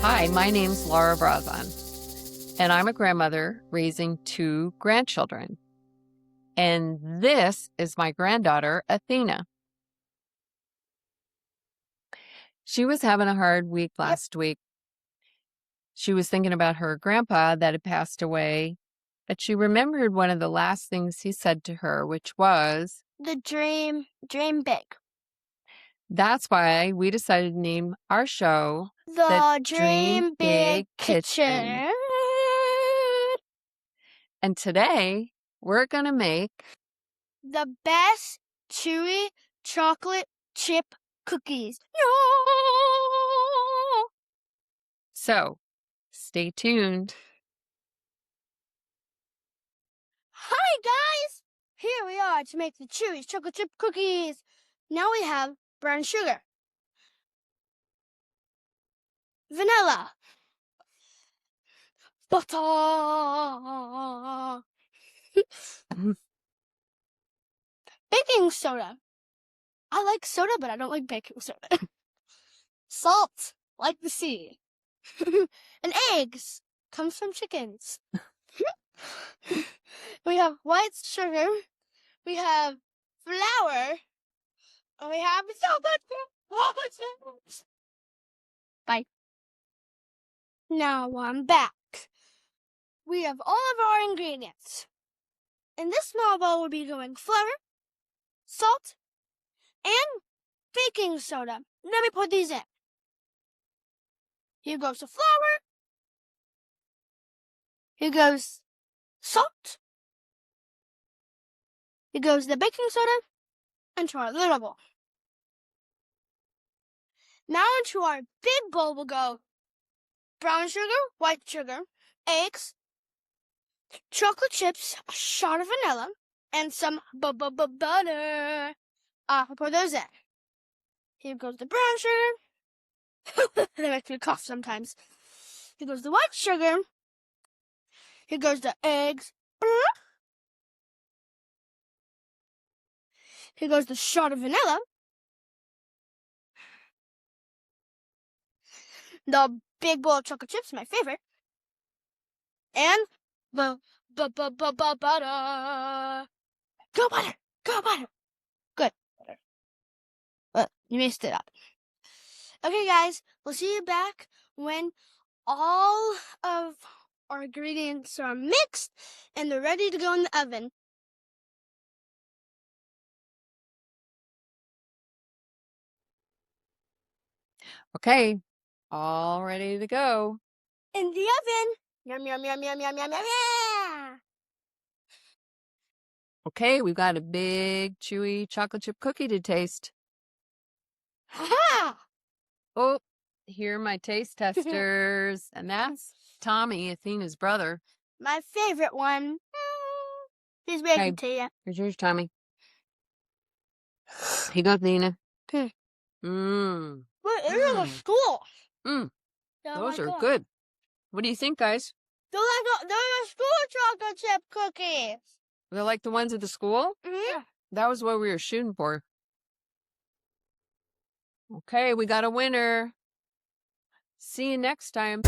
Hi, my name's Laura Brazon, and I'm a grandmother raising 2 grandchildren. And this is my granddaughter, Athena. She was having a hard week last week. She was thinking about her grandpa that had passed away, but she remembered one of the last things he said to her, which was, The dream big. that's why we decided to name our show The Dream Big Kitchen. And today we're going to make The best chewy chocolate chip cookies. So stay tuned. Hi, guys! Here we are to make the Chewiest chocolate chip cookies. Now we have brown sugar, vanilla, butter, baking soda. I like soda, but I don't like baking soda. Salt, like the sea. And eggs comes from chickens. We have white sugar. We have flour. And we have chocolate. Bye. Now I'm back. We have all of our ingredients. In this small bowl will be going flour, salt, and baking soda. Let me put these in. Here goes the flour. Here goes salt. Here goes the baking soda into our little bowl. Now into our big bowl will go brown sugar, white sugar, eggs, chocolate chips, a shot of vanilla, and some butter. I'll pour those in. Here goes the brown sugar. That makes me cough sometimes. Here goes the white sugar. Here goes the eggs. Here goes the shot of vanilla. The big bowl of chocolate chips, my favorite. And the butter. Go butter! Go butter! Good. You messed it up. Okay, guys, we'll see you back when all of our ingredients are mixed and they're ready to go in the oven. Okay, all ready to go. In the oven. Yum, yum, yum, yum, yum, yum, yum, yeah. Okay, we've got a big, chewy chocolate chip cookie to taste. Ha-ha! Oh, here are my taste testers. And that's Tommy, Athena's brother. My favorite one. He's making to you. Here's yours, Tommy. Here you go, Athena. Mmm. What is the school? Those are good. What do you think, guys? They're the school chocolate chip cookies. They're like the ones at the school? Mm-hmm. That was what we were shooting for. Okay, we got a winner. See you next time.